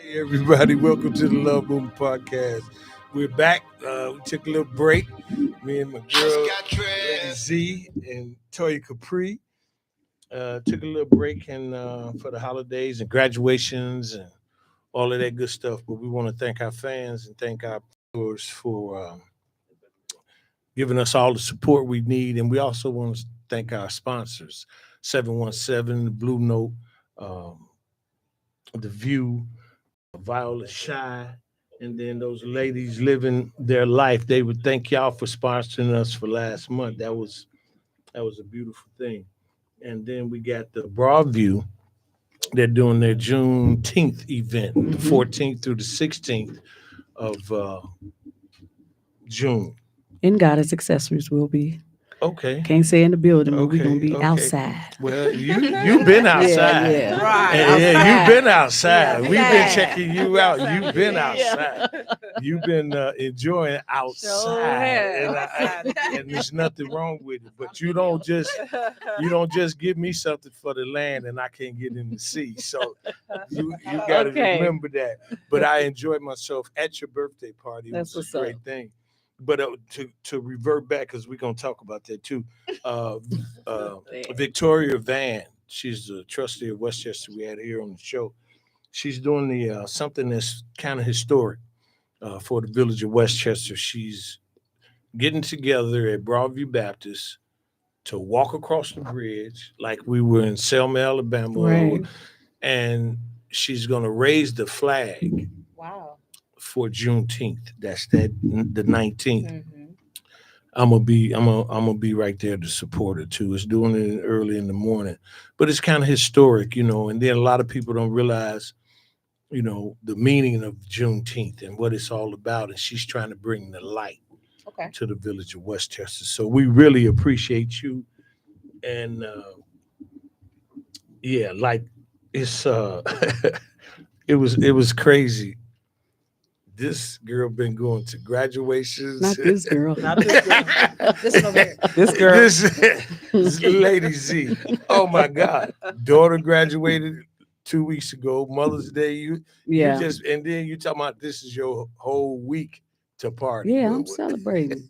Hey everybody, welcome to the Love Movement Podcast. We're back. We took a little break. Me and my girl, Lady Z, and Toya Capri took a little break and for the holidays and graduations and all of that good stuff. But we want to thank our fans and thank our viewers for giving us all the support we need. And we also want to thank our sponsors, 717, the Blue Note, The View, Violet Shy, and then those ladies living their life. They would thank y'all for sponsoring us for last month. That was a beautiful thing. And then we got the Broadview. They're doing their Juneteenth event, the 14th through the 16th of June. In Goddess Accessories will be. Okay. Can't say in the building, but we're gonna be outside. Well, you've been outside. Yeah. Right. Yeah, you've been outside. Yeah, We've yeah. been checking you out. You've been outside. You've been enjoying outside, and there's nothing wrong with it. But you don't just give me something for the land, and I can't get in the sea. So you got to remember that. But I enjoyed myself at your birthday party. It was a great thing. But to revert back, because we're going to talk about that too, Victoria Van, she's the trustee of Westchester we had here on the show. She's doing the something that's kind of historic for the village of Westchester. She's getting together at Broadview Baptist to walk across the bridge like we were in Selma, Alabama. Right. And she's going to raise the flag. Wow. For Juneteenth, that's the 19th. Mm-hmm. I'm gonna be right there to support it too. It's doing it early in the morning, but it's kind of historic, and then a lot of people don't realize, the meaning of Juneteenth and what it's all about. And she's trying to bring the light to the village of Westchester. So we really appreciate you. And it's it was crazy. This girl been going to graduations. Not this girl. Not this girl. This over here. This girl. This Lady Z. Oh my God. Daughter graduated 2 weeks ago. Mother's Day. You just, and then you talking about this is your whole week to party. Yeah, I'm celebrating.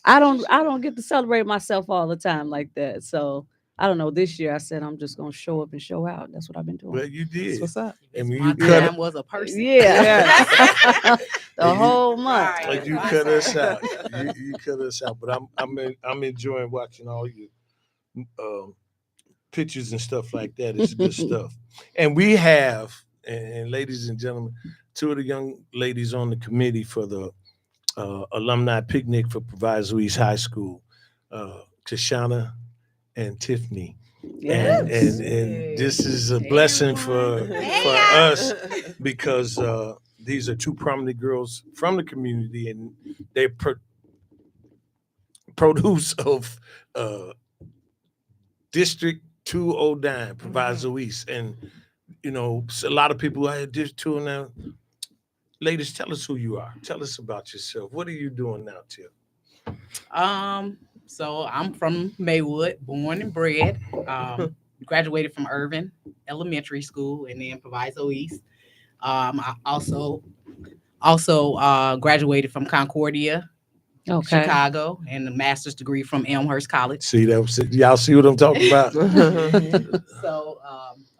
I don't get to celebrate myself all the time like that. So I don't know. This year I said I'm just gonna show up and show out. That's what I've been doing. Well, you did. That's what's up? And when My you cut time was a person. Yeah. The whole month. Right. like you cut us out. You cut us out. But I'm enjoying watching all your pictures and stuff like that. It's good stuff. And we have, and ladies and gentlemen, two of the young ladies on the committee for the alumni picnic for Proviso East High School, KiShana and Tiffney. Yes. And this is a blessing for us because these are two prominent girls from the community, and they produce of District 209, Proviso East. And, a lot of people are District 209. Ladies, tell us who you are. Tell us about yourself. What are you doing now, Tiff? So I'm from Maywood, born and bred. Graduated from Irvin Elementary School and then Proviso East. I also graduated from Concordia, Chicago, and a master's degree from Elmhurst College. See that? Y'all see what I'm talking about? So,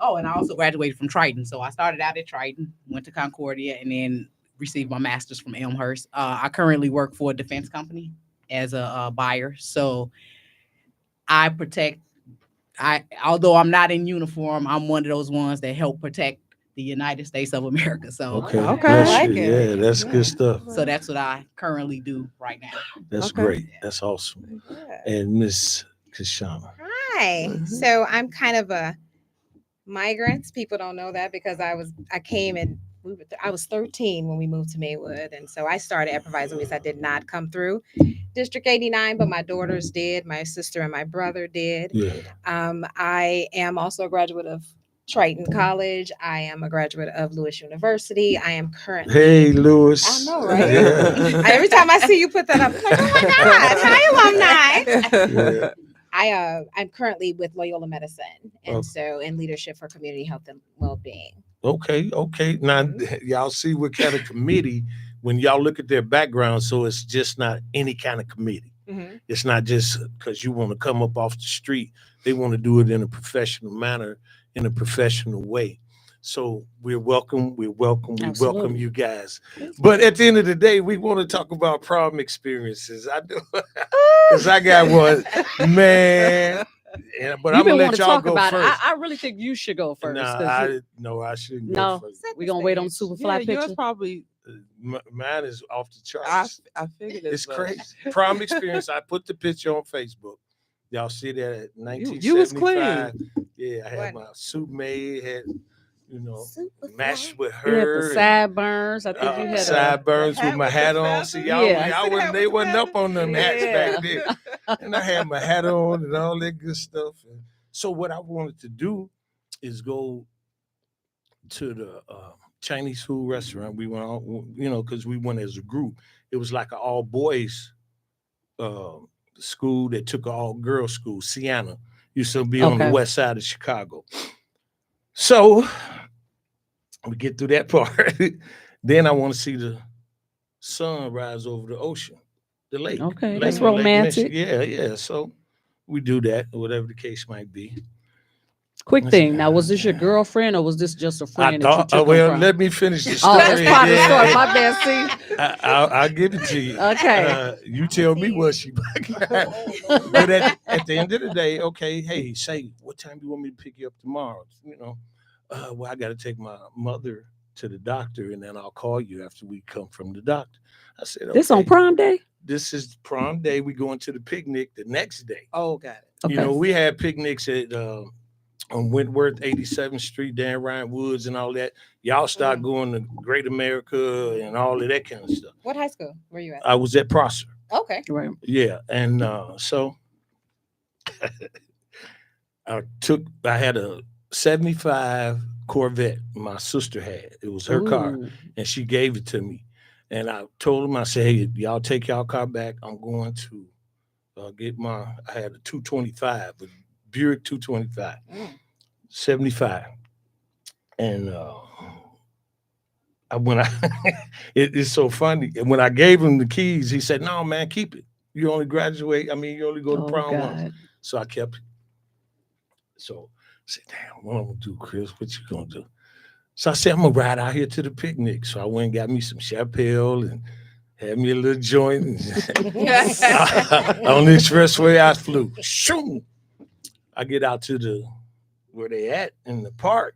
and I also graduated from Triton. So I started out at Triton, went to Concordia, and then received my master's from Elmhurst. I currently work for a defense company as a buyer. So I although I'm not in uniform, I'm one of those ones that help protect the United States of America. So Okay. I like it. Yeah, that's good stuff. So that's what I currently do right now. That's great. That's awesome. And Miss KiShana. Hi. So I'm kind of a migrant. People don't know that because I was 13 when we moved to Maywood. And so I started at Proviso East. I did not come through District 89, but my daughters did. My sister and my brother did. Yeah. I am also a graduate of Triton College. I am a graduate of Lewis University. I am currently. Hey, Lewis. I know, right? Yeah. Every time I see you put that up, I'm like, oh my God, hi, alumni. Yeah. I'm currently with Loyola Medicine, and so in leadership for community health and well-being. Okay. Now y'all see what kind of committee when y'all look at their background. So it's just not any kind of committee. Mhm. It's not just because you want to come up off the street. They want to do it in a professional manner, in a professional way. So we welcome Absolutely. you guys. But at the end of the day, we want to talk about prom experiences. I do, because I got one, man. But You've I'm gonna been let wanting to y'all talk go about it. first. I really think you should go first. Nah, 'Cause I shouldn't No. go first. Set we the gonna wait on stage. Superfly Yours picture. probably. Mine is off the I, charts. I figured It's as much. crazy. Prom experience. I put the picture on Facebook. Y'all see that at You was 1975. Yeah, I had What? my suit made, had Superfly. matched with You had her. the and, sideburns. I think you had sideburns the with hat my with the hat on. feathers? See, y'all, Yeah. y'all See the wasn't, hat they with the wasn't up on them hats back Yeah. then. And I had my hat on and all that good stuff. And so what I wanted to do is go to the Chinese food restaurant. We went on, because we went as a group. It was like an all boys school that took an all girls school. Sienna used to be on the Okay. west side of Chicago. So we get through that part. Then I want to see the sun rise over the ocean, the lake. Okay, Lake- that's Lake romantic. Michigan. Yeah. So we do that, whatever the case might be. Quick Listen, thing. Now, was this your girlfriend or was this just a I friend that you thought, took well, her from? let me finish the Oh, story. that's part of the story. My bad. See. I'll give it to you. Okay. You tell me what she. But at the end of the day, okay, hey, say, what time do you want me to pick you up tomorrow? Well, I got to take my mother to the doctor, and then I'll call you after we come from the doctor. I said, okay. This on prom day? This is prom day. We going to the picnic the next day. Oh, got it. Okay. We had picnics at on Wentworth, 87th Street, Dan Ryan Woods, and all that. Y'all start going to Great America and all of that kind of stuff. What high school were you at? I was at Prosser. Okay. Right. Yeah, and so I had a 75 Corvette my sister had. It was her car, Ooh. and she gave it to me. And I told him, I said, hey, y'all take y'all car back. I'm going to I had a 225, a Buick 225, 75. And it's so funny. And when I gave him the keys, he said, no, man, keep it. You only graduate. You only go to Oh, prom once. God. So I kept it. So I said, damn, what I'm going to do, Chris? What you going to do? So I said, I'm going to ride out here to the picnic. So I went and got me some Chappelle and had me a little joint. On the expressway, I flew. Shoo! I get out to where they at in the park.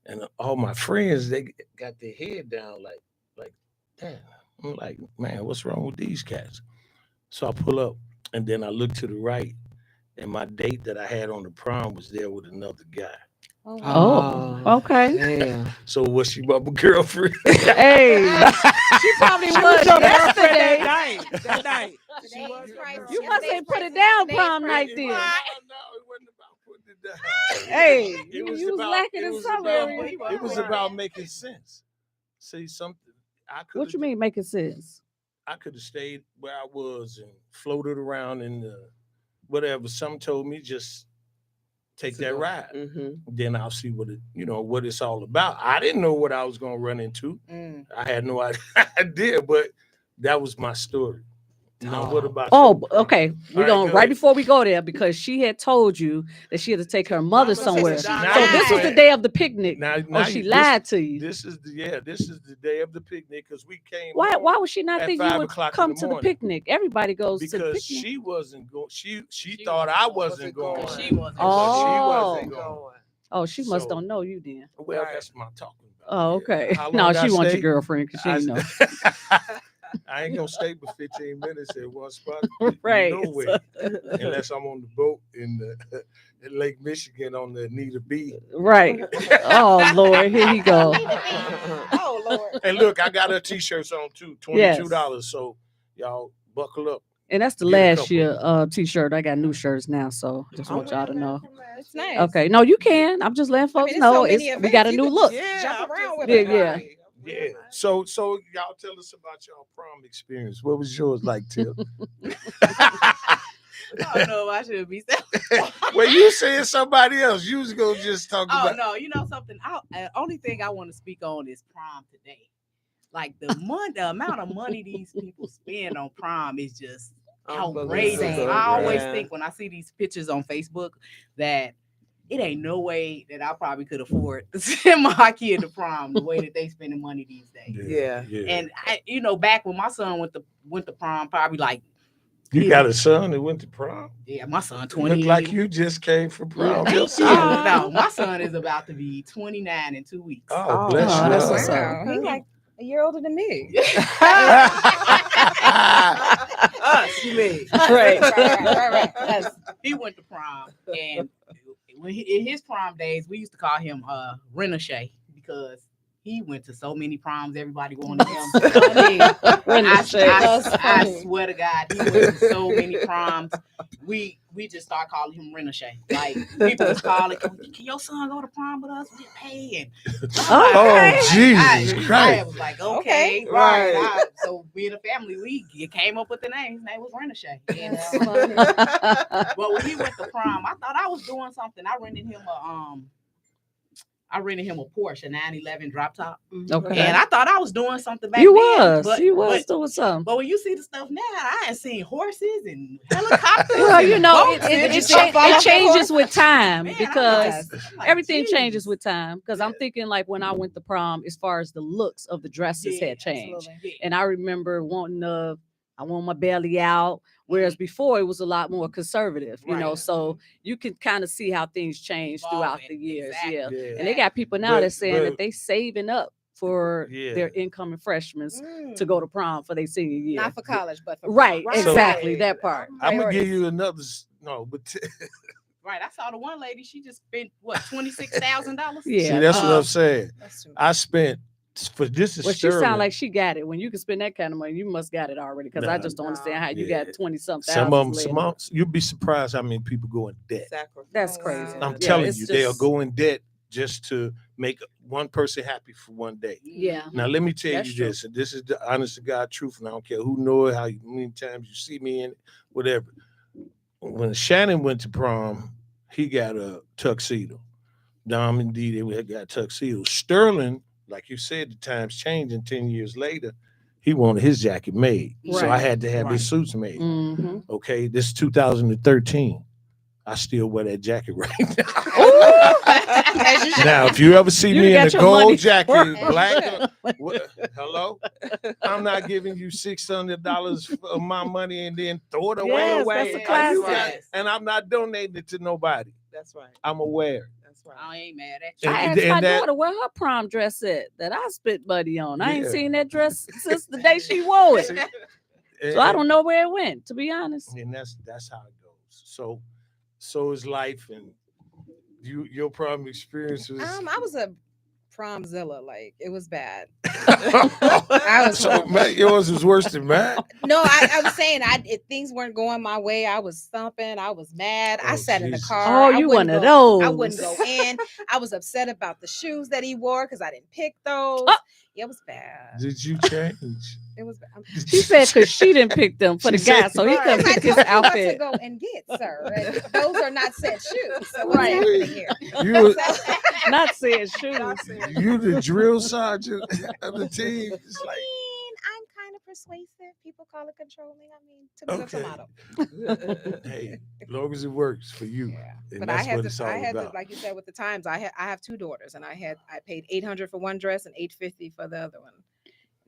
And all my friends, they got their head down like, damn. I'm like, man, what's wrong with these cats? So I pull up, and then I look to the right, and my date that I had on the prom was there with another guy. Oh, okay. Damn. So was she my girlfriend? Hey, she probably was yesterday. That night. You must say put it down prom night then. No, it wasn't about putting it down. Hey, It you was was about- lacking it in was some about- area. It was about making sense. See, something I could. What you mean making sense? I could have stayed where I was and floated around in the whatever. Some told me just take that ride. Mm-hmm. Then I'll see what it's all about. I didn't know what I was gonna run into. I had no idea, but that was my story. Now, what about Oh, your- okay. We're All going go right ahead. before we go there because she had told you that she had to take her mother somewhere. So Now this was the day of the picnic. Now She lied to you. This is the day of the picnic because we came. Why home would she not at think you 5 would o'clock in come the to the morning. picnic? Everybody goes to the Because picnic. she wasn't going. She thought I wasn't going. She wasn't. Oh. She wasn't going. Oh, she must So- don't know you then. Well, Right. that's my talking about. Oh, Yeah. okay. How long No, I she wants stay? your girlfriend because she I, know. I ain't gonna stay but 15 minutes at one spot. Right. Nowhere. Unless I'm on the boat in Lake Michigan on the Anita B. Right. Oh Lord, here he go. Oh Lord. And look, I got her t-shirts on too, $22. So y'all buckle up. And that's the Get a last couple. year t-shirt. I got new shirts now, so just want y'all to know. It's nice. Okay, no, you can. I'm just letting folks there's know so it's, many we got a events. new You could look. Jump around with Yeah, it. yeah. Yeah. So y'all tell us about y'all prom experience. What was yours like, Tim? I don't know if I should be saying. Well, you saying somebody else. You was gonna just talk Oh about. no, you know something. Only thing I want to speak on is prom today. Like the amount of money these people spend on prom is just outrageous. Unbelievable. I always Yeah. think when I see these pictures on Facebook that it ain't no way that I probably could afford to send my kid to prom the way that they spending money these days. Yeah. And back when my son went to prom, probably like You got a son that went to prom? my son 20. Look like you just came from prom. Thank you. yourself. No, my son is about to be 29 in 2 weeks. Oh, bless you. that's what's up. Wow, he like a year older than me. Us, you mean? Right. Right. He went to prom, and in his prom days, we used to call him Renashay because he went to so many proms. Everybody wanted him. I swear to God, he went to so many proms. We just start calling him Renashay. Like people was calling, "Can your son go to prom with us? We pay." Oh, Jesus Christ. I was like, okay, Okay. right. Right. So we in a family, we came up with the name. His name was Renashay. And, That's funny. but when he went to prom, I thought I was doing something. I rented him a Porsche, a 911 drop top. Okay. And I thought I was doing something back You then. was doing something. But when you see the stuff now, I ain't seen horses and helicopters. Well, and you know, boats and it changes with time Man, because I'm like, everything geez. changes with time. Because I'm thinking like when I went to prom, as far as the looks of the dresses Yeah, had changed. Yeah. And I remember I want my belly out. Whereas before it was a lot more conservative, you know, Right. so you can kind of see how things change throughout the years. Exactly. Yeah. Yeah. And they got people now But- that's saying but- that they saving up for Yeah. their incoming freshmen to go to prom for their senior year. Not for college, but for Right, prom. exactly, that part. I'm gonna give Priorities. you another. No, but Right. I saw the one lady, she just spent what, $26,000? Yeah. see, that's what I'm saying. That's too much. I spent for this is Well, she Sterling. sound like she got it. When you can spend that kind of money, you must got it already. Because I Nah. just don't understand how you Yeah. got 20-something some of them. thousand. You'd be surprised how many people go in debt. That's Oh, crazy. wow. I'm Yeah, telling it's you, they'll just- go in debt just to make one person happy for one day. Yeah. Now let me tell That's you true. this, and this is the honest to God truth, and I don't care who know it, how many times you see me in it, whatever. When Shannon went to prom, he got a tuxedo. Dom and Dee, they got tuxedos. Sterling, like you said, the times changing 10 years later, he wanted his jacket made. So I Right. had to have his Right. suits made. Mhm. Okay, this is 2013. I still wear that jacket right now. As you should. Now, if you ever see You me in got a your gold money jacket, worth. black, hello, I'm not giving you $600 of my money and then throw it away. Yes, away. that's a Yeah, You classic. got- Yes. and I'm not donating it to nobody. That's right. I'm aware. That's right. I ain't mad at you. And- I asked my and that- daughter where her prom dress at that I spent money on. I ain't Yeah. seen that dress since the day she wore it. And- So I don't know where it went, to be honest. And that's how it goes. So is life, and your prom experiences. I was a promzilla. Like it was bad. I was so horrible. yours was worse than mine. No, I was saying if things weren't going my way, I was stumping. I was mad. I Oh, sat in the Jesus. car. Oh, I you wouldn't one of go- I those. wouldn't go in. I was upset about the shoes that he wore because I didn't pick those. Oh. Yeah, it was bad. Did you change? It was bad. She said because she didn't pick them for the She said- guy, so he couldn't I pick told his you what to outfit. go and get, sir. And those are not set shoes. So what's Right. happening here? you, Not saying shoes. you the drill sergeant of the team. It's I like, mean, I'm kind of persuasive. People call it controlling. I mean, tomato, Okay. tomato. hey, as long as it works for you, Yeah. and But that's what it's all I had about. to, like you said, with the times. I have two daughters, and I paid $800 for one dress and $850 for the other one.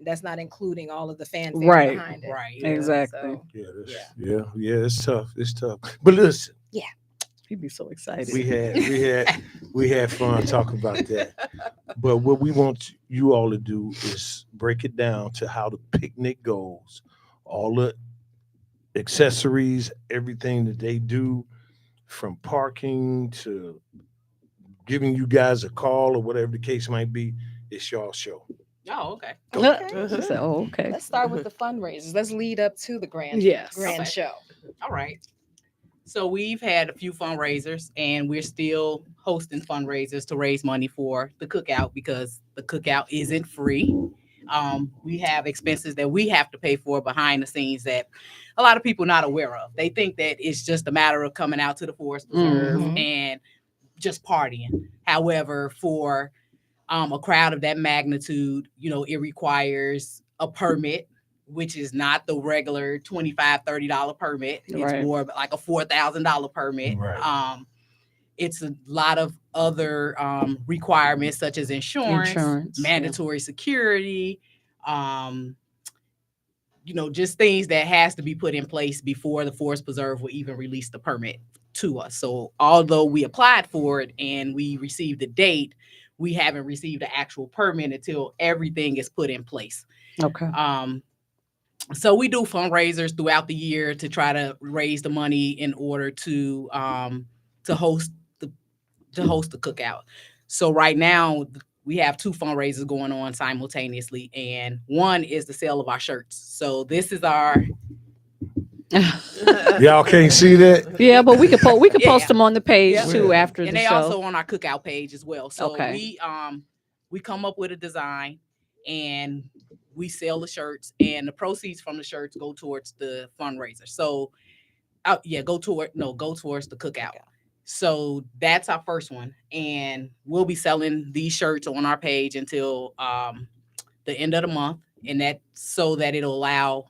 That's not including all of the fanfare Right. behind it. Right. Exactly. So, yeah, it's tough. It's tough. But listen, He'd be so excited. we had fun talking about that. But what we want you all to do is break it down to how the picnic goes, all the accessories, everything that they do, from parking to giving you guys a call or whatever the case might be. It's y'all show. Oh, okay. She said, "Oh, okay." let's start with the fundraisers. Let's lead up to the grand Yes. grand Okay. show. All right. So we've had a few fundraisers, and we're still hosting fundraisers to raise money for the cookout because the cookout isn't free. We have expenses that we have to pay for behind the scenes that a lot of people not aware of. They think that it's just a matter of coming out to the Forest Preserve and just partying. However, for a crowd of that magnitude, it requires a permit, which is not the regular $25, $30 permit. It's more like a $4,000 permit. Right. It's a lot of other requirements such as insurance mandatory security, just things that has to be put in place before the Forest Preserve will even release the permit to us. So although we applied for it and we received the date, we haven't received the actual permit until everything is put in place. Okay. So we do fundraisers throughout the year to try to raise the money in order to host the cookout. So right now we have 2 fundraisers going on simultaneously, and one is the sale of our shirts. So this is our Y'all can't see that? Yeah, but we could post them on the page too after and the they show. also on our cookout page as well. So Okay. we come up with a design and we sell the shirts, and the proceeds from the shirts go towards the fundraiser. So go towards the cookout. So that's our first one, and we'll be selling these shirts on our page until the end of the month, and that so that it'll allow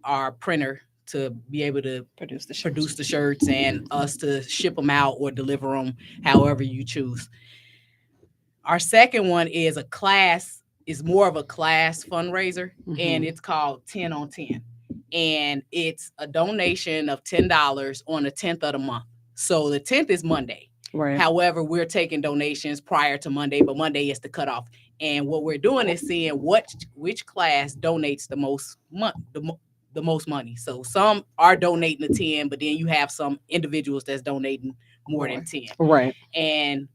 our printer to be able to produce the shirts and us to ship them out or deliver them however you choose. Our second one is more of a class fundraiser, and it's called 10 on 10, and it's a donation of $10 on the 10th of the month. So the 10th is Monday. Right. However, we're taking donations prior to Monday, but Monday is the cutoff. And what we're doing is seeing which class donates the most money. So some are donating the 10, but then you have some individuals that's donating more than 10. Right. And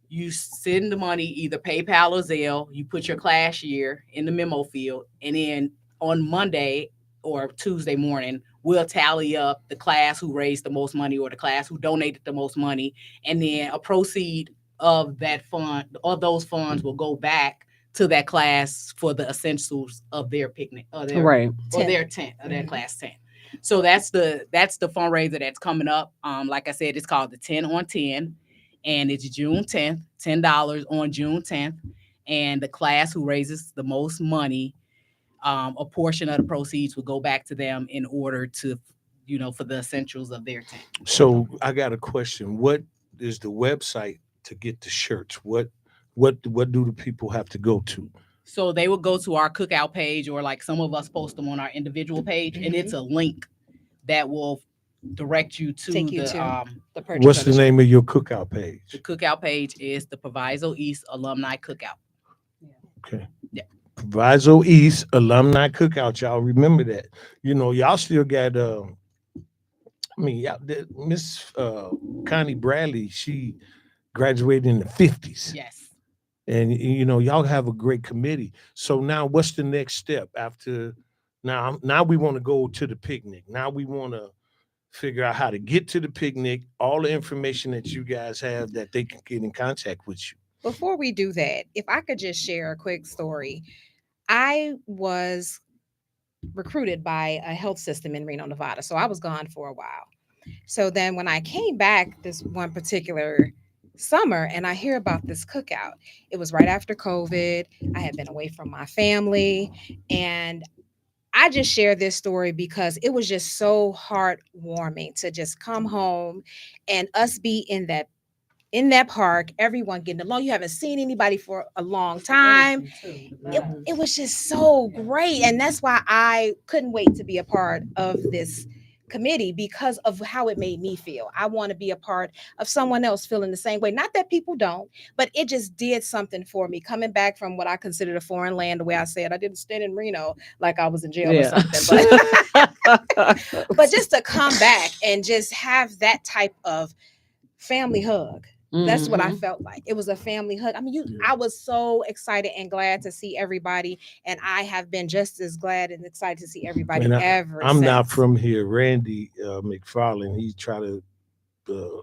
you send the money either PayPal or Zelle. You put your class year in the memo field, and then on Monday or Tuesday morning, we'll tally up the class who raised the most money or the class who donated the most money, and then a proceed of that fund or those funds will go back to that class for the essentials of their picnic or their tent or their class tent. So that's the fundraiser that's coming up. Like I said, it's called the 10 on 10, and it's June 10th, $10 on June 10th, and the class who raises the most money, a portion of the proceeds will go back to them in order to, for the essentials of their tent. So I got a question. What is the website to get the shirts? What do the people have to go to? So they will go to our cookout page, or like some of us post them on our individual page, and it's a link that will direct you to the purchase. What's the name of your cookout page? The cookout page is the Proviso East Alumni Cookout. Okay. Yeah. Proviso East Alumni Cookout. Y'all remember that. Y'all still got Miss Connie Bradley, she graduated in the 50s. Yes. And y'all have a great committee. So now what's the next step after now we want to go to the picnic. Now we want to figure out how to get to the picnic, all the information that you guys have that they can get in contact with you. Before we do that, if I could just share a quick story. I was recruited by a health system in Reno, Nevada. So I was gone for a while. So then when I came back this one particular summer and I hear about this cookout, it was right after COVID. I had been away from my family, and I just share this story because it was just so heartwarming to just come home and us be in that park, everyone getting along. You haven't seen anybody for a long time. It was just so great. And that's why I couldn't wait to be a part of this committee, because of how it made me feel. I want to be a part of someone else feeling the same way. Not that people don't, but it just did something for me coming back from what I considered a foreign land. The way I said, I didn't stay in Reno like I was in jail or something, but just to come back and just have that type of family hug. That's what I felt like. It was a family hug. I mean, I was so excited and glad to see everybody, and I have been just as glad and excited to see everybody ever I'm since. not from here. Randy McFarland, he tried to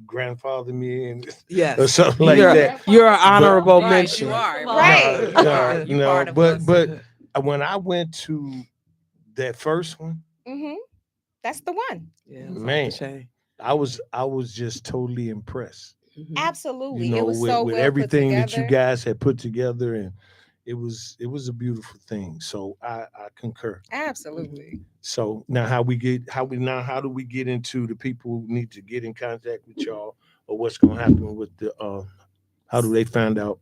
grandfather me in or Yes. something like you're, that. You're an honorable Right, mention. you are. Right. No, You part of us. but when I went to that first one, Mm-hmm. That's the one. Yeah, it was off man, the chain. I was just totally impressed. Mhm. Absolutely. It was so with well put everything that you together. guys had put together, and it was a beautiful thing. So I concur. Absolutely. So now how do we get into the people who need to get in contact with y'all, or what's going to happen with the how do they find out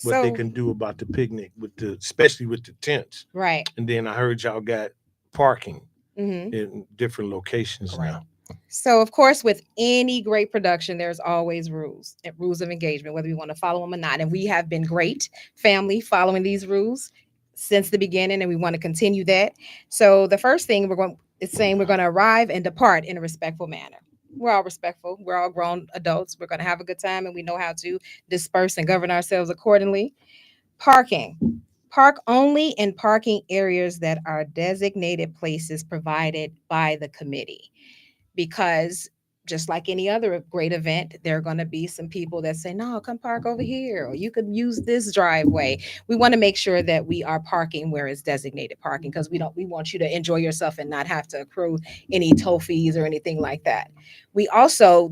what they So can do about the picnic especially with the tents? right. And then I heard y'all got parking Mm-hmm. in different locations now. So, of course, with any great production, there's always rules and rules of engagement, whether we want to follow them or not. And we have been great family following these rules since the beginning, and we want to continue that. So, the first thing we're going to arrive and depart in a respectful manner. We're all respectful. We're all grown adults. We're going to have a good time, and we know how to disperse and govern ourselves accordingly. Parking. Park only in parking areas that are designated places provided by the committee. Because just like any other great event, there are going to be some people that say, no, come park over here, or you could use this driveway. We want to make sure that we are parking where it's designated parking, because we want you to enjoy yourself and not have to accrue any toll fees or anything like that. We also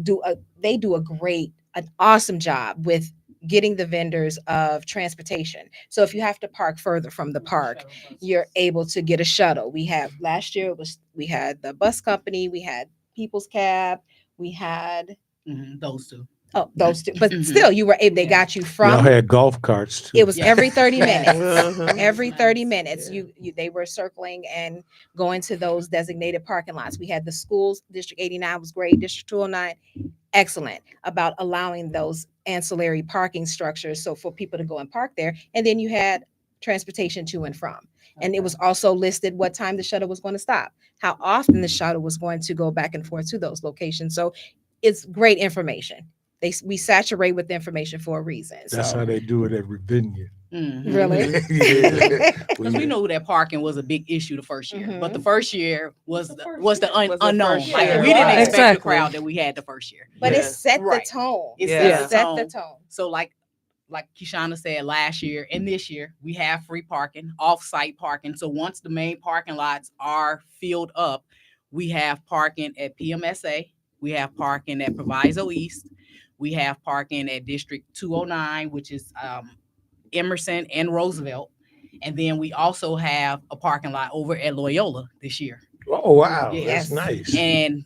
they do an awesome job with getting the vendors of transportation. So if you have to park further from the park, you're able to get a shuttle. Last year we had the bus company, we had People's Cab, we had Those two. those two, but still you were able, they got you Y'all from, had golf carts too. it was Yes. every 30 Yes. minutes. Every 30 Nice. minutes, Yeah. they were circling and going to those designated parking lots. We had the schools, District 89 was great, District 209, excellent about allowing those ancillary parking structures so for people to go and park there. And then you had transportation to and from. And it was also listed what time the shuttle was going to stop, how often the shuttle was going to go back and forth to those locations. So it's great information. We saturate with information for a reason. That's So how they do it at Ravinia. really, Yeah. Because we knew that parking was a big issue the first year, but the Mhm. first year was the Was the unknown. first Like year. we didn't Right. expect Exactly. the crowd that we had the first year. but Yeah. it set Right. the tone. It Yeah. set Set the the tone. tone. So like KiShana said last year and this year, we have free parking, off-site parking. So once the main parking lots are filled up, we have parking at PMSA, we have parking at Proviso East, we have parking at District 209, which is Emerson and Roosevelt. And then we also have a parking lot over at Loyola this year. Oh wow, Yes. that's nice. And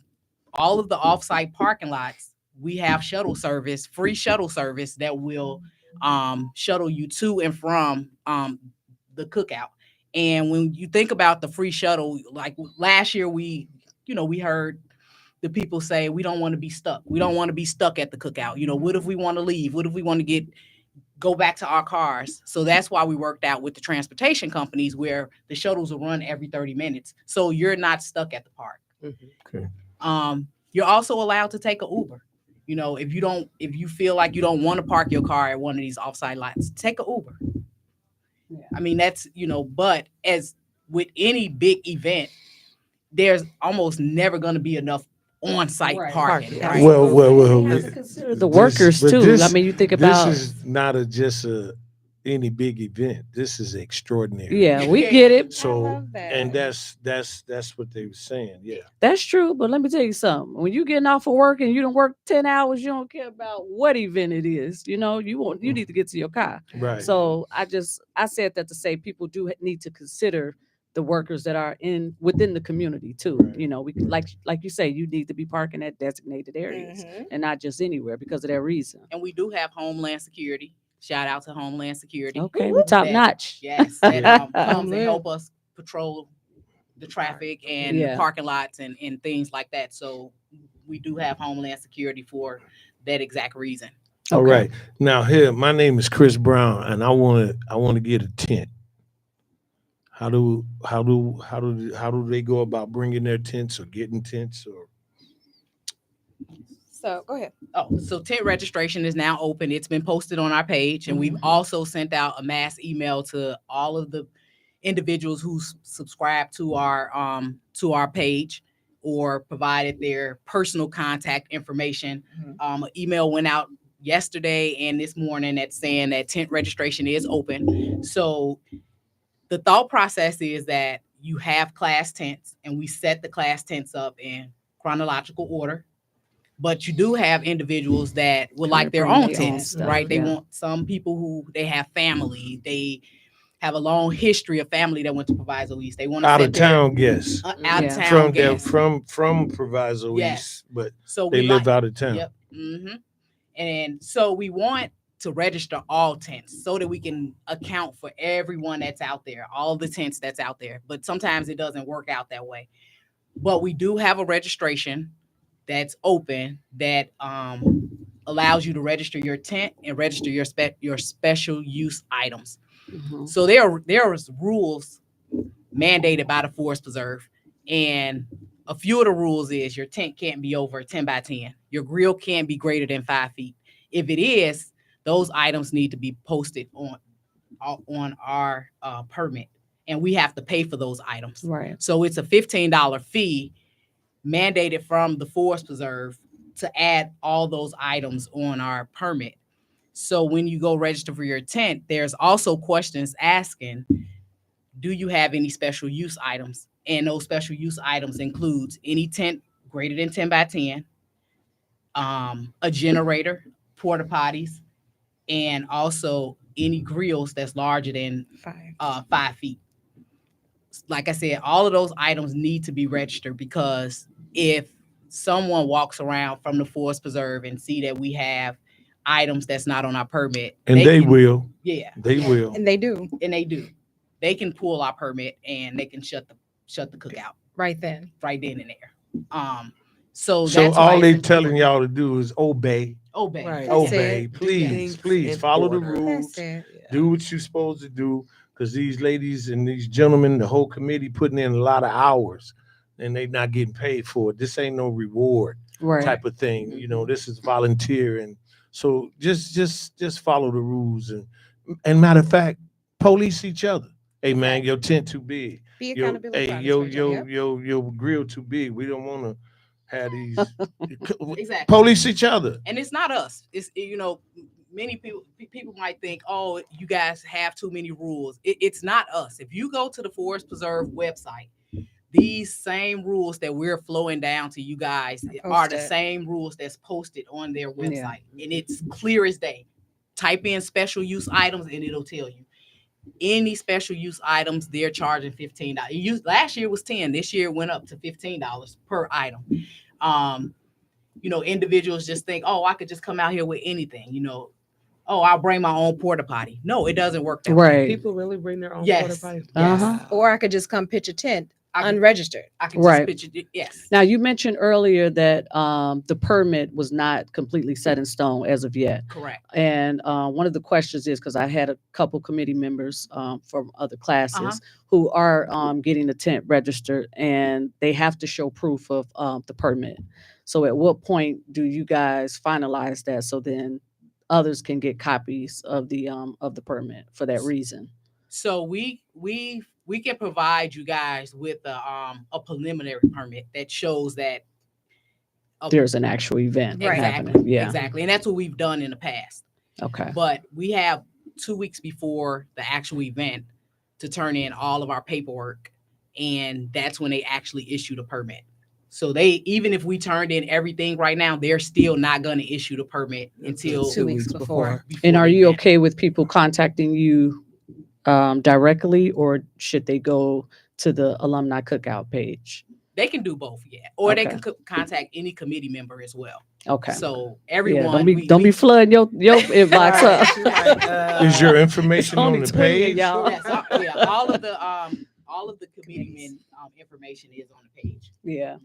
all of the off-site parking lots, we have shuttle service, free shuttle service that will shuttle you to and from the cookout. And when you think about the free shuttle, like last year we heard the people say we don't want to be stuck. We don't want to be stuck at the cookout. What if we want to leave? What if we want to go back to our cars? So that's why we worked out with the transportation companies where the shuttles will run every 30 minutes. So you're not stuck at the park. Okay. You're also allowed to take an Uber. If you feel like you don't want to park your car at one of these offsite lots, take an Uber. Yeah. I mean, that's, but as with any big event, there's almost never going to be enough on-site Right. parking. Parking. Right? Well, You have to consider the this- workers but too. this- I mean, you think about this is not just any big event. This is extraordinary. yeah, we get it. So I love that. and that's what they were saying. Yeah. That's true, but let me tell you something. When you getting off of work and you don't work 10 hours, you don't care about what event it is. You need to get to your car. Right. So I said that to say people do need to consider the workers that are within the community too. Right. We like you say, you need to be parking at designated areas Mhm. and not just anywhere because of that reason. And we do have Homeland Security. Shout out to Homeland Security. Okay, we top That- notch. Yes, that comes and Homeland. help us patrol the traffic and Yeah. the parking lots and things like that. So we do have Homeland Security for that exact reason. All Okay. right. Now here, my name is Chris Brown, and I want to get a tent. How do they go about bringing their tents or getting tents or? So go ahead. Oh, so tent registration is now open. It's been posted on our page, and we've also sent out a mass email to all of the individuals who subscribe to our page. or provided their personal contact information. Mhm. An email went out yesterday and this morning that's saying that tent registration is open. So the thought process is that you have class tents, and we set the class tents up in chronological order. But you do have individuals that would like their Bring own their own tents, stuff, right? They yeah. want some people who they have family, they have a long history of family that went to Proviso East. They want to Out of town guests. out of Yeah. town From guests. from Proviso Yes. East, but So they we live like, out of town. Yep. And so we want to register all tents so that we can account for everyone that's out there, all the tents that's out there. But sometimes it doesn't work out that way. But we do have a registration that's open that allows you to register your tent and register your special use items. Mhm. So there is rules mandated by the Forest Preserve, and a few of the rules is your tent can't be over 10 by 10. Your grill can't be greater than 5 feet. If it is, those items need to be posted on our permit, and we have to pay for those items. Right. So it's a $15 fee mandated from the Forest Preserve to add all those items on our permit. So when you go register for your tent, there's also questions asking, do you have any special use items? And those special use items includes any tent greater than 10 by 10, a generator, porta potties, and also any grills that's larger than 5 feet. Like I said, all of those items need to be registered, because if someone walks around from the Forest Preserve and see that we have items that's not on our permit, And they can, will. yeah, They will. And they do and they do. They can pull our permit and they can shut the cookout right then. right then and there. So So that's all why they it's telling important. y'all to do is obey. Obey. Right. That's Obey. it. Please, Things please in follow the order. rules. That's it. Do what you're supposed to do, because these ladies and these gentlemen, the whole committee, putting in a lot of hours and they not getting paid for it. This ain't no reward Right. type of thing. You know, this is volunteer, and so just follow the rules, and matter of fact, police each other. Hey man, Exactly. your tent too big. Be Yo, accountability hey, partners yo, for each other. yo, Yep. yo, your grill too big. We don't want to have these Exactly. police each other. And it's not us. It's, many people might think, oh, you guys have too many rules. It's not us. If you go to the Forest Preserve website, these same rules that we're flowing down to you guys are the Posted. same rules that's posted on their website. And it's clear as day. Type in special use items and it'll tell you. Any special use items, they're charging $15. Last year was 10. This year it went up to $15 per item. Individuals just think, oh, I could just come out here with anything, oh, I'll bring my own porta potty. No, it doesn't work that way. Right. People really bring their own Yes. porta potties. Uh-huh. Or I could just come pitch a tent I can- unregistered. I can Right. just picture it. Yes. Now you mentioned earlier that the permit was not completely set in stone as of yet. Correct. And one of the questions is, because I had a couple committee members from other classes Uh-huh. who are getting the tent registered, and they have to show proof of the permit. So at what point do you guys finalize that, so then others can get copies of the permit for that reason? So we can provide you guys with a preliminary permit that shows that There's an actual event Right. happening. exactly, Yeah. exactly, and that's what we've done in the past. Okay. But we have 2 weeks before the actual event to turn in all of our paperwork, and that's when they actually issue the permit. So even if we turned in everything right now, they're still not going to issue the permit until 2 weeks before. And are the you event. okay with people contacting you directly, or should they go to the Alumni Cookout page? They can do both, yeah, or they Okay. can contact any committee member as well. Okay. So Yeah, everyone, don't be flooding your inbox Right. up. She's like, Is your information on only the 20 of page? y'all. yes, all of the committeemen information is on the page. Yeah.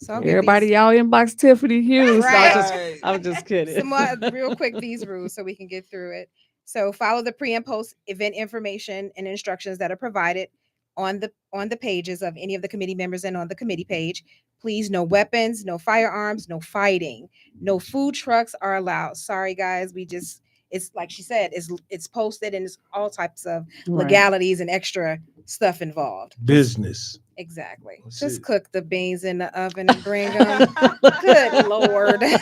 So I'll give Everybody, these- y'all inbox Tiffney Hughes. Right. I'm just kidding. some more real quick these rules so we can get through it. So follow the pre and post event information and instructions that are provided on the pages of any of the committee members and on the committee page. Please, no weapons, no firearms, no fighting, no food trucks are allowed. Sorry guys, it's like she said, it's posted and it's all types of Right. legalities and extra stuff involved. Business. Exactly. That's Just it. cook the beans in the oven and bring them. Good Lord. No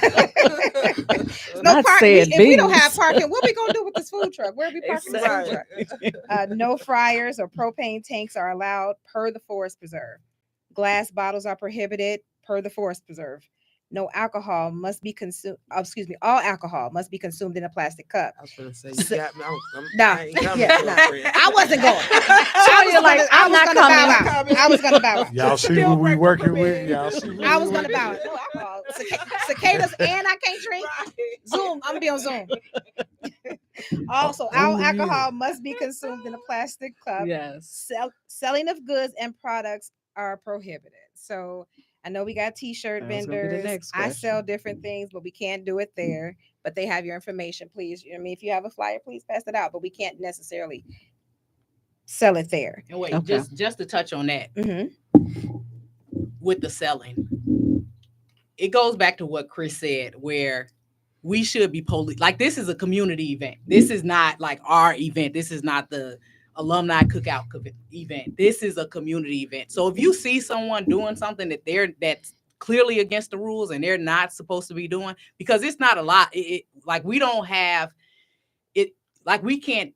Not parking. said If we don't have beans. parking, what we gonna do with this food truck? Where are we parking this food truck? No fryers or propane tanks are allowed per the forest preserve. Glass bottles are prohibited per the forest preserve. No alcohol must be consumed. All alcohol must be consumed in a plastic cup. I was gonna say you got me. No, I ain't coming, yeah, no. girlfriend. I wasn't going. You're like, I'm not gonna bow coming. out. I was gonna bow out. Y'all see who we working with? Y'all see who I we was gonna working bow with? out. No alcohol. Cicadas and I can't drink. Zoom. I'm gonna be on Zoom. Also, all Only you. alcohol must be consumed in a plastic cup. Yes. Selling of goods and products are prohibited. So I know we got T-shirt That was gonna be the vendors. next I question. sell different things, but we can't do it there. But they have your information. Please, I mean, if you have a flyer, please pass it out. But we can't necessarily sell it there. And wait, Okay. just to touch on that Mm-hmm. with the selling, it goes back to what Chris said, where we should be like this is a community event. This is not like our event. This is not the alumni cookout event. This is a community event. So if you see someone doing something that's clearly against the rules and they're not supposed to be doing, because it's not a lot. Like we don't have it. Like we can't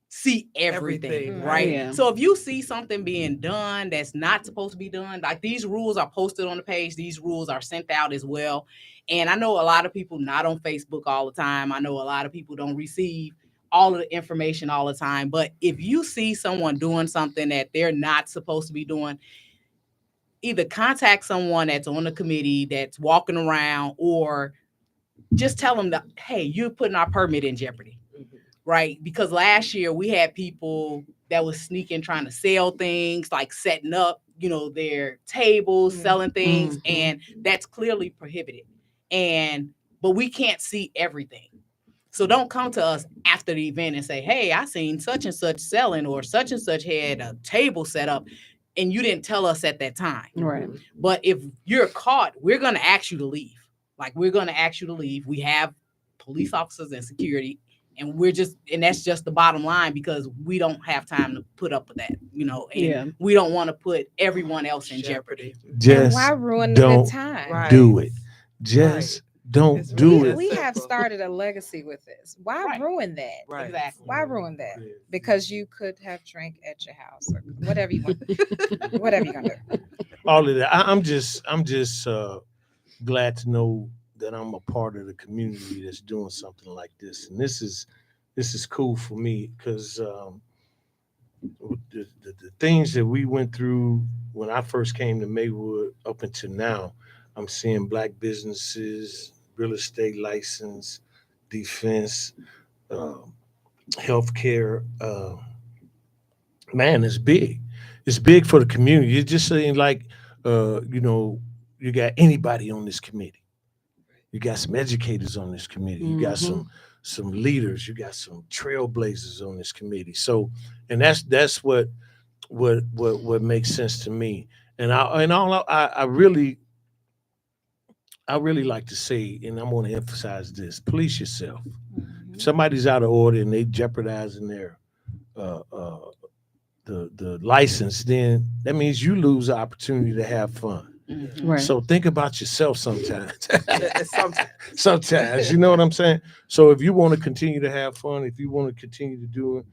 see everything, right? Yeah. So if you see something being done that's not supposed to be done, like these rules are posted on the page, these rules are sent out as well. And I know a lot of people not on Facebook all the time. I know a lot of people don't receive all of the information all the time. But if you see someone doing something that they're not supposed to be doing, either contact someone that's on the committee that's walking around, or just tell them that, hey, you're putting our permit in jeopardy. Right? Because last year we had people that was sneaking, trying to sell things, like setting up, their tables, selling things, and that's clearly prohibited. But we can't see everything. So don't come to us after the event and say, hey, I seen such and such selling, or such and such had a table set up, and you didn't tell us at that time. Right. But if you're caught, we're going to ask you to leave. Like, we're going to ask you to leave. We have police officers and security. And that's just the bottom line, because we don't have time to put up with that, and we don't want to put everyone else in jeopardy. Just and why ruin the don't good time? Right. do it. Just don't It's do really it. We that have simple. started a legacy with this. Why Right. ruin that? Right. Exactly. Why ruin that? Because you could have drank at your house or whatever you want. Whatever you're gonna do. All of that. I'm just glad to know that I'm a part of the community that's doing something like this, and this is cool for me, because the things that we went through when I first came to Maywood up until now, I'm seeing black businesses, real estate license, defense, healthcare. Man, it's big. It's big for the community. It's just saying, like, you got anybody on this committee. You got some educators on this committee. You got some leaders. You got some trailblazers on this committee. So, and that's what makes sense to me. And I really like to say, and I'm going to emphasize this: police yourself. If somebody's out of order and they jeopardizing their the license, then that means you lose the opportunity to have fun. Right. So think about yourself sometimes. Sometimes. Sometimes, you know what I'm saying? So if you want to continue to have fun, if you want to continue to do,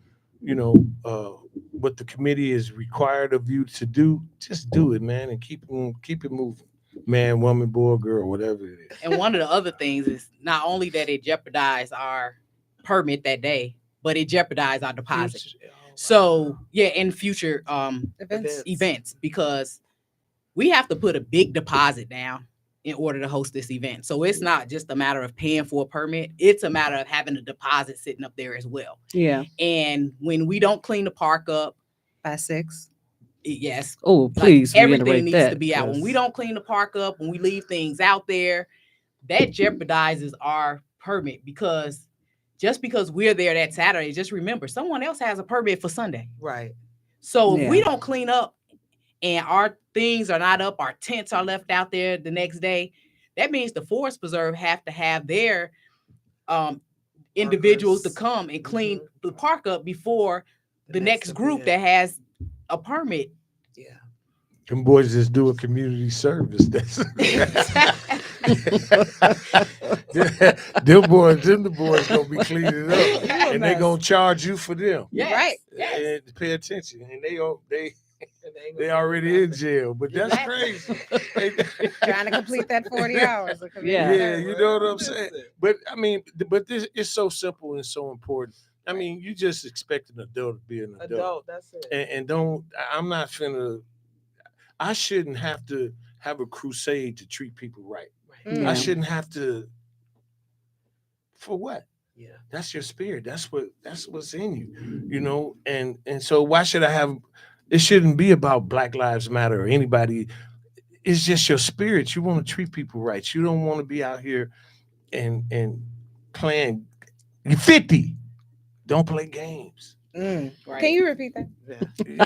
what the committee is required of you to do, just do it, man, and keep it moving. Man, woman, boy, girl, whatever it is. And one of the other things is not only that it jeopardized our permit that day, but it jeopardized our deposit. So in future events, because we have to put a big deposit down in order to host this event. So it's not just a matter of paying for a permit. It's a matter of having a deposit sitting up there as well. Yeah. And when we don't clean the park up by 6. Yes. Oh, please everything reiterate needs that. to be out. When we don't clean the park up, when we leave things out there, that jeopardizes our permit, because just because we're there that Saturday, just remember someone else has a permit for Sunday. Right. So if we don't clean up and our things are not up, our tents are left out there the next day, that means the Forest Preserve have to have their individuals to come and clean the park up before the next group that has a permit Them boys just do a community service. That's the boys gonna be cleaning up, and they gonna charge you for them. Yes. Right. Yes. And pay attention, and they And they ain't they gonna already do in jail. But that's Exactly. crazy. Trying to complete that 40 hours. Of community Yeah. Yeah, service. you know what I'm saying. But I mean, but this is so simple and so important. I mean, you just expect an adult to be an adult, Adult, that's it. and don't. I'm not finna. I shouldn't have to have a crusade to treat people right. Mm. Yeah. I shouldn't have to. For what? Yeah. That's your spirit. That's what's in you, you know. And so why should I have? It shouldn't be about Black Lives Matter or anybody. It's just your spirit. You want to treat people right. You don't want to be out here and playing. You're 50. Don't play games. Mm. Right. Can you repeat that?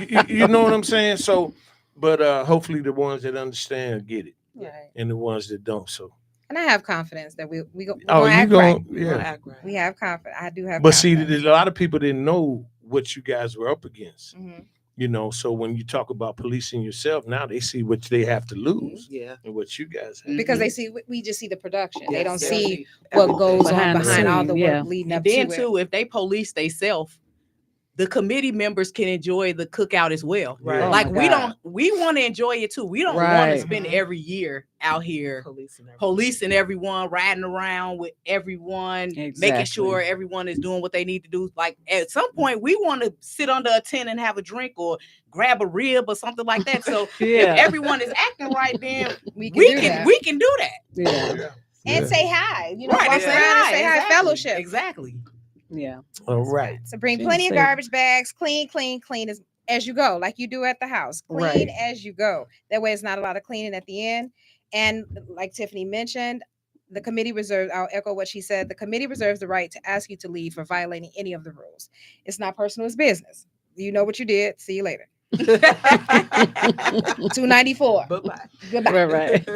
Yeah. You know what I'm saying? So, but hopefully the ones that understand get it, Right. and the ones that don't. So, And I have confidence that we're oh, gonna you act going right. You gonna yeah. act right. We have confidence. I do have But see, confidence. a lot of people didn't know what you guys were up against. Mhm. You know, so when you talk about policing yourself, now they see what they have to lose Yeah. and what you guys have. Because they see, we just see the production. They Yes, don't yes. see what goes Behind on the behind all the scene, work yeah. leading up And then to it. too, if they police themselves, the committee members can enjoy the cookout as well. Right. Oh Like my God. we want to enjoy it too. We don't want Right. to spend every year out here Policing. policing everyone, riding around with everyone, making Exactly. sure everyone is doing what they need to do. Like at some point, we want to sit under a tent and have a drink or grab a rib or something like that. So Yeah. if everyone is acting right, then we we do can that. we can do that. Yeah. And say hi. You know, Right, walk and around and say hi, exactly, fellowship. Exactly. Yeah. All right. So bring She plenty of said- garbage bags, clean as you go, like you do at the house. Clean Right. as you go. That way it's not a lot of cleaning at the end. And like Tiffany mentioned, the committee reserves, I'll echo what she said, the committee reserves the right to ask you to leave for violating any of the rules. It's not personal, it's business. You know what you did. See you later. 294. Bye-bye. Goodbye. Right.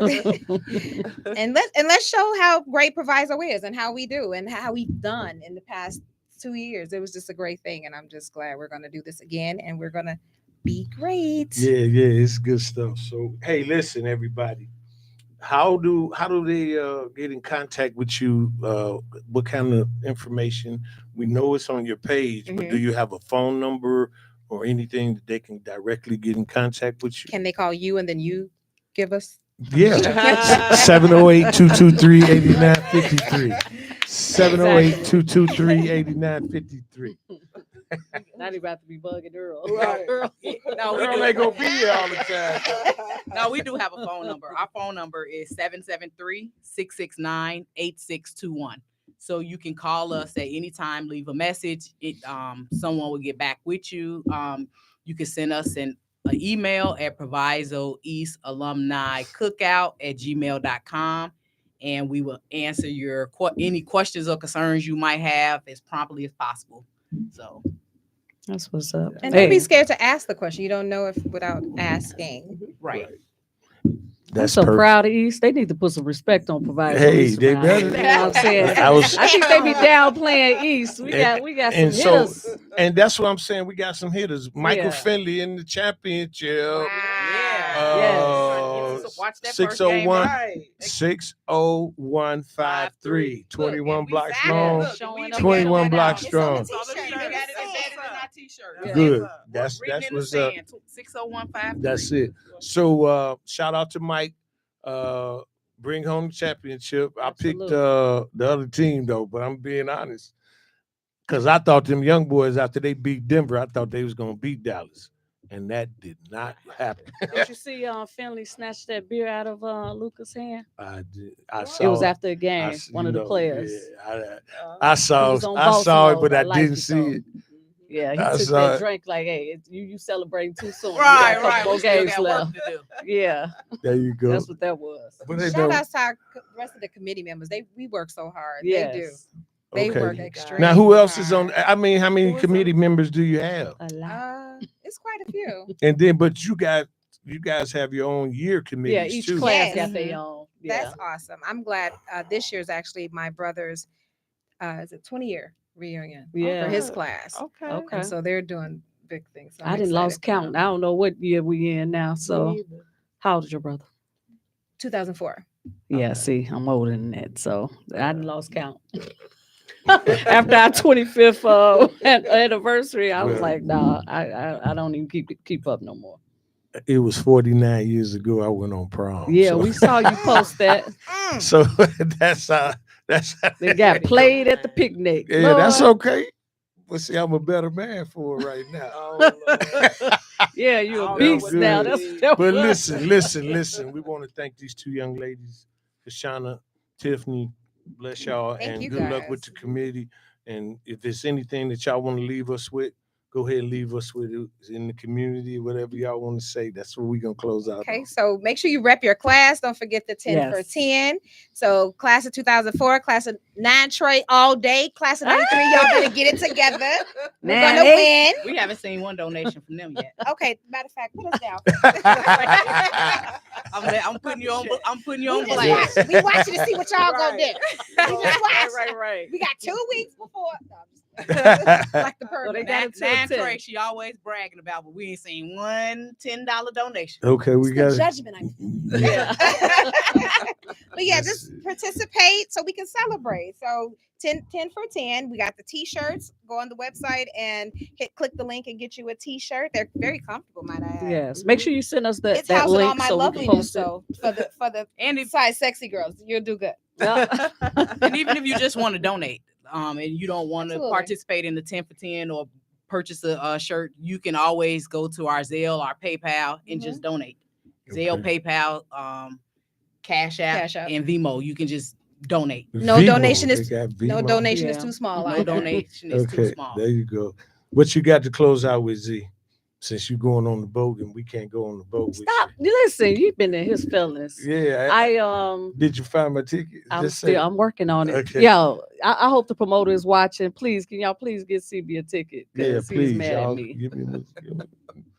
And let's show how great Proviso is and how we do and how we've done in the past 2 years. It was just a great thing, and I'm just glad we're gonna do this again, and we're gonna be great. Yeah, it's good stuff. So, hey, listen, everybody. How do they get in contact with you? What kind of information? We know it's on your page, but do you have a phone number or anything that they can directly get in contact with you? Can they call you and then you give us? Yeah. 708-223-8953. 708-223-8953. Not even about to be bugging Earl. Right. No, we Girl do. ain't gonna be here all the time. No, we do have a phone number. Our phone number is 773-669-8621. So you can call us at any time, leave a message. Someone will get back with you. You can send us an email at Proviso East Alumni Cookout at gmail.com. And we will answer your any questions or concerns you might have as promptly as possible. So That's what's up. And Hey, don't be scared to ask the question. You don't know if without asking. right. I'm so proud of East. They need to put some respect on Proviso. Hey, East they around better. here. You know what I'm saying? I think they be downplaying East. We got some And so, hitters. and that's what I'm saying. We got some hitters. Michael Yeah. Finley in the championship. Yeah. Yes. Watch that first game. 601 Right. 60153. 21 blocks signed long. it. Look, Showing we up. 21 got blocks that strong. out. It's on the t-shirt. We got it embedded in our t-shirt. Yeah. Good. That's That's what's up. 60153. That's it. So shout out to Mike. Bring home the championship. I picked Absolutely. the other team though, but I'm being honest. Because I thought them young boys, after they beat Denver, I thought they was gonna beat Dallas. And that did not happen. Did you see Finley snatch that beer out of Luca's hand? I did. I saw It was it. after a game. One of the players. Yeah, I saw was it. on I saw it, Baltimore, but I like didn't you see told. it. Yeah, he I took saw that it. drink like, hey, you celebrating too soon. You Right, got a couple right. more We still games got left. work to do. Yeah, There you go. that's what that was. But they Shout know- out to our rest of the committee members. We work so hard. Yes. They do. They Okay. work extremely Now, who else is on? hard. I mean, how many Who is committee members do you have? A lot. It's quite a few. And then, but you guys have your own year committees Yeah, each too. class Yes. got their own. Yeah. That's awesome. I'm glad this year's actually my brother's is it 20-year reunion Yeah. for his class. Okay. Okay. And so they're doing big thing. So I I'm didn't lost excited for count. them. I don't know what year we in now. So how old is your brother? 2004. Yeah, Okay. see, I'm older than that. So I didn't lost count. After our 25th anniversary, I was Well- like, nah, I don't even keep up no more. It was 49 years ago. I went on prom. Yeah, so. we saw you post that. So that's They got played at the picnic. Yeah, that's Lord. okay. But see, I'm a better man for it right now. Yeah, you I a don't know beast what now. that That's what that But was. listen. We want to thank these two young ladies, KiShana, Tiffney. Bless y'all, Thank and you, good luck with guys. the committee. And if there's anything that y'all want to leave us with, go ahead and leave us with it in the community, whatever y'all want to say. That's what we're gonna close out Okay, on. so make sure you rep your class. Don't forget the 10 for Yes. 10. So class of 2004, class of 9 Trey all day, class of 93. Y'all better get it together. We're gonna 9-8. win. We haven't seen one donation from them yet. Okay, matter of fact, put us down. I'm putting you on. I'm putting you We on just blast. watch. We watch you to see what y'all gonna do. We just watch. Right. We got 2 weeks before. No, I'm just like the So they permit. got it to a Nan 10. Trey, she always bragging about, but we ain't seen one $10 donation. Okay, we It's got the it. judgment. I'm Yeah. But yeah, Yes. just participate so we can celebrate. So 10 for 10. We got the t-shirts. Go on the website and click the link and get you a t-shirt. They're very comfortable, might I add. Yes. Make sure you send us It's that housing all link my so we can loveliness. post it. So for the And if size sexy girls, you'll do good. Yeah. and even if you just want to donate, and you don't want to Absolutely. participate in the 10 for 10 or purchase a shirt, you can always go to our Zelle, our PayPal, and just donate. Zelle, Okay. PayPal, Cash App, Cash App. and Venmo. You can just donate. No Vimo, donation they is- got No Vimo. donation is Yeah. too small. No either. donation is too Okay, small. there you go. What you got to close out with, Z? Since you going on the boat and we can't go on the boat with Stop. Listen, you've been in his feelings. you. Yeah. I Did you find my ticket? Just say. I'm working on it. Okay. Yo, I hope the promoter is watching. Please, can y'all please get CB a ticket? Yeah, 'Cause please, he's mad y'all. at me. Give me,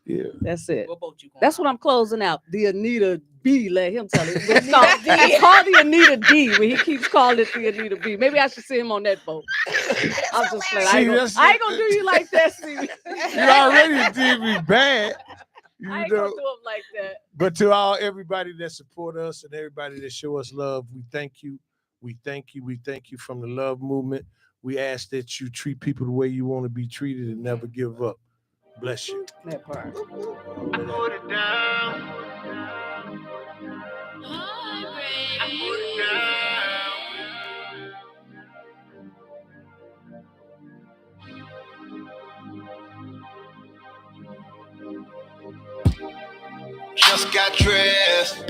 yeah. That's it. What boat you going That's on? what I'm closing out. The Anita B. Let him tell it. It's called the Anita D. When he keeps calling it the Anita B. Maybe I should see him on that boat. I'm just playing. See, I ain't that's- gonna do you like that, CB. You already did me bad. You I ain't gonna know. do him like that. But to everybody that support us and everybody that show us love, we thank you. We thank you. We thank you from the love movement. We ask that you treat people the way you want to be treated and never give up. Bless you. That part. Put it down. I put it down. Just got dressed.